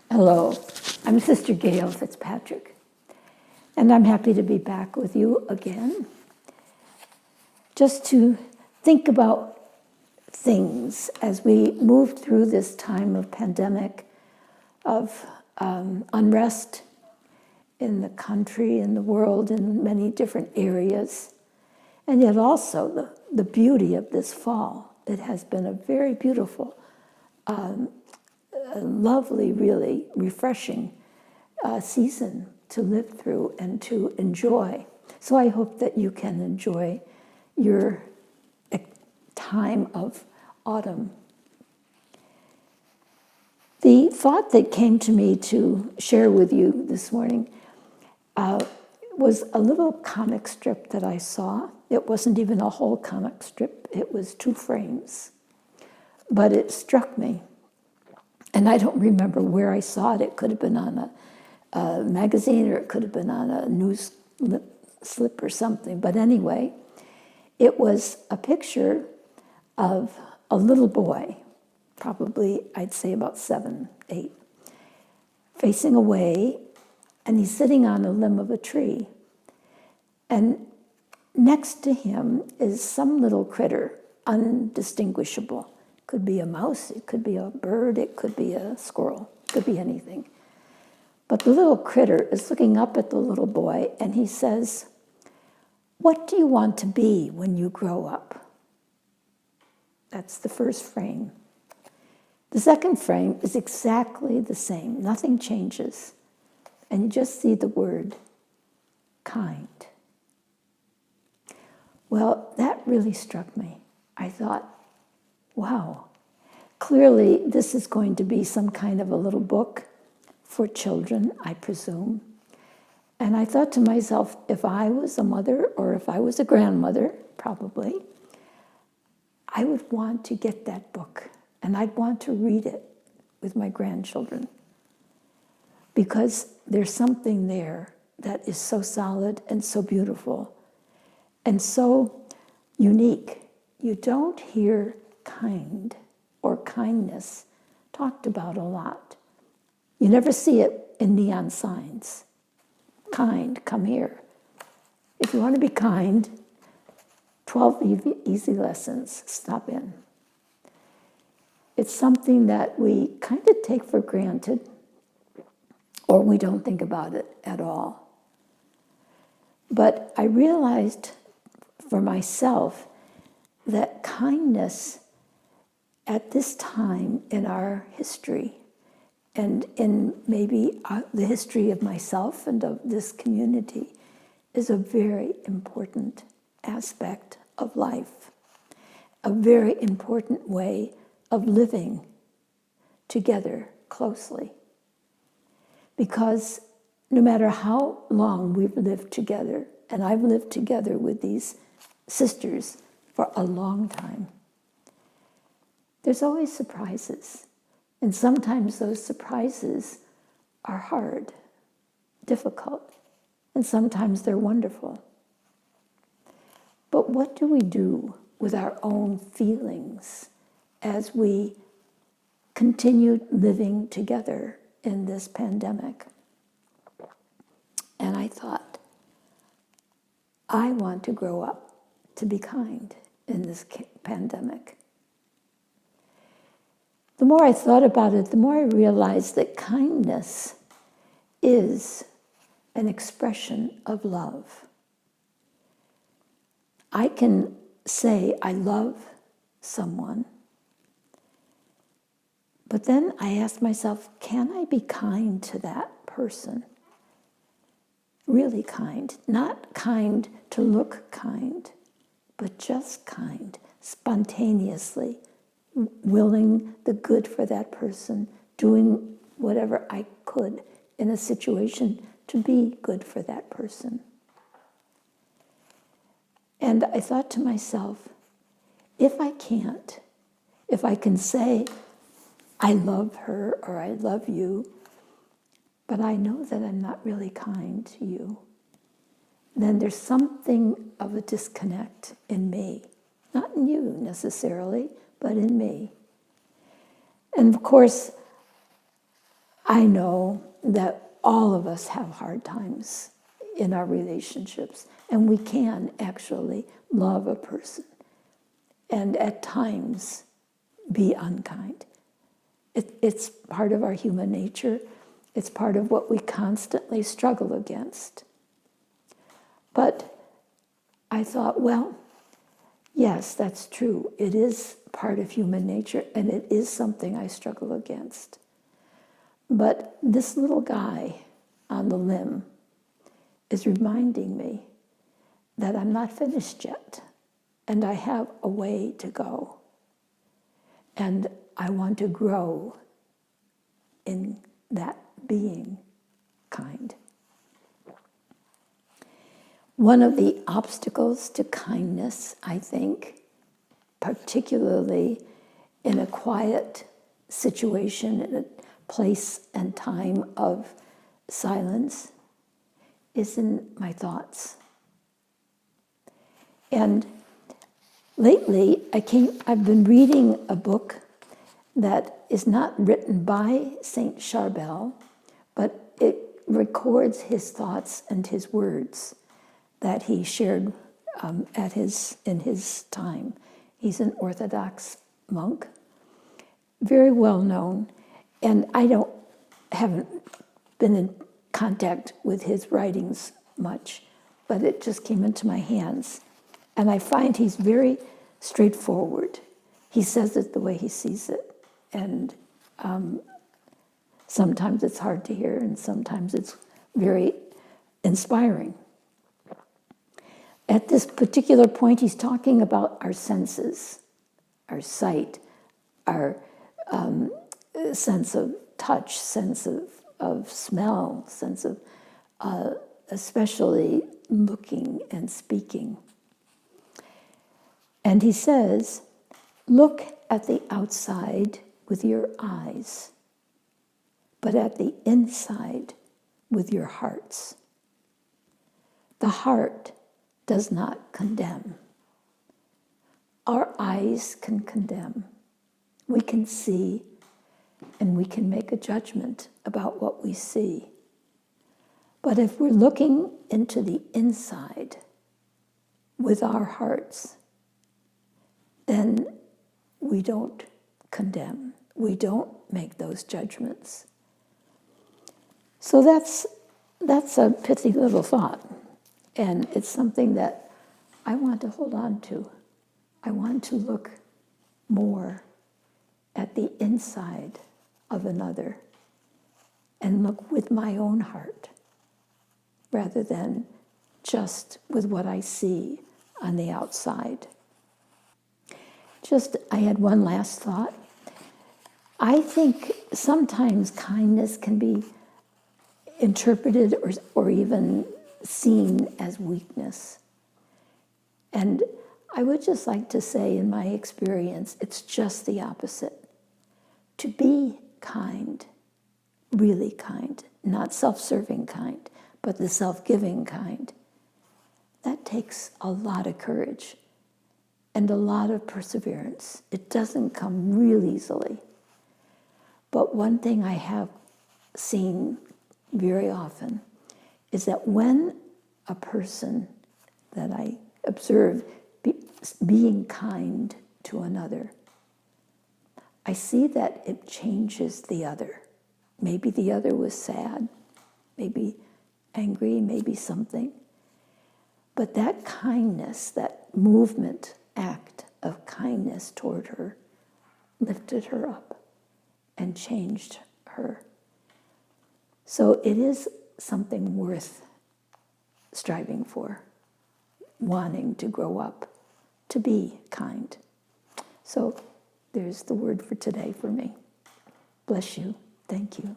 Hello, I'm Sister Gail Fitzpatrick, and I'm happy to be back with you again, just to think about things as we move through this time of pandemic, of unrest in the country, in the world, in many different areas, and yet also the beauty of this fall. It has been a very beautiful, lovely, really refreshing season to live through and to enjoy. So I hope that you can enjoy your time of autumn. The thought that came to me to share with you this morning was a little comic strip that I saw. It wasn't even a whole comic strip, it was 2 frames. But it struck me. And I don't remember where I saw it. It could have been on a magazine, or it could have been on a news slip or something. But anyway, it was a picture of a little boy, probably I'd say about 7, 8, facing away, and he's sitting on a limb of a tree. And next to him is some little critter, undistinguishable. Could be a mouse, it could be a bird, it could be a squirrel, it could be anything. But the little critter is looking up at the little boy, and he says, "What do you want to be when you grow up?" That's the first frame. The second frame is exactly the same. Nothing changes. And you just see the word kind. Well, that really struck me. I thought, wow, clearly this is going to be some kind of a little book for children, I presume. And I thought to myself, if I was a mother or if I was a grandmother, probably, I would want to get that book and I'd want to read it with my grandchildren, because there's something there that is so solid and so beautiful and so unique. You don't hear kind or kindness talked about a lot. You never see it in neon signs. Kind, come here. If you want to be kind, 12 easy lessons, stop in. It's something that we kind of take for granted, or we don't think about it at all. But I realized for myself that kindness at this time in our history, and in maybe the history of myself and of this community, is a very important aspect of life, a very important way of living together closely. Because no matter how long we've lived together, and I've lived together with these sisters for a long time, there's always surprises. And sometimes those surprises are hard, difficult, and sometimes they're wonderful. But what do we do with our own feelings as we continue living together in this pandemic? And I thought, I want to grow up to be kind in this pandemic. The more I thought about it, the more I realized that kindness is an expression of love. I can say I love someone, but then I ask myself, can I be kind to that person? really kind, not kind to look kind, but just kind, spontaneously, willing the good for that person, doing whatever I could in a situation to be good for that person. And I thought to myself, if I can say, I love her or I love you, but I know that I'm not really kind to you, then there's something of a disconnect in me. Not in you necessarily, but in me. And of course, I know that all of us have hard times in our relationships, and we can actually love a person and at times be unkind. It's part of our human nature. It's part of what we constantly struggle against. But I thought, well, yes, that's true. It is part of human nature, and it is something I struggle against. But this little guy on the limb is reminding me that I'm not finished yet, and I have a way to go. And I want to grow in that being kind. One of the obstacles to kindness, I think, particularly in a quiet situation, in a place and time of silence, is in my thoughts. And lately, I've been reading a book that is not written by Saint Charbel, but it records his thoughts and his words that he shared in his time. He's an Orthodox monk, very well known, and I haven't been in contact with his writings much, but it just came into my hands. And I find he's very straightforward. He says it the way he sees it. And sometimes it's hard to hear, and sometimes it's very inspiring. At this particular point, he's talking about our senses, our sight, our sense of touch, sense of smell, sense of especially looking and speaking. And he says, look at the outside with your eyes, but at the inside with your hearts. The heart does not condemn. Our eyes can condemn. We can see and we can make a judgment about what we see. But if we're looking into the inside with our hearts, then we don't condemn. We don't make those judgments. So that's a pithy little thought. And it's something that I want to hold on to. I want to look more at the inside of another and look with my own heart rather than just with what I see on the outside. I had one last thought. I think sometimes kindness can be interpreted or even seen as weakness. And I would just like to say, in my experience, it's just the opposite. To be kind, really kind, not self-serving kind, but the self-giving kind, that takes a lot of courage and a lot of perseverance. It doesn't come real easily. But one thing I have seen very often is that when a person that I observe being kind to another, I see that it changes the other. Maybe the other was sad, maybe angry, maybe something. But that kindness, that movement, act of kindness toward her, lifted her up and changed her. So it is something worth striving for, wanting to grow up, to be kind. So there's the word for today for me. Bless you. Thank you.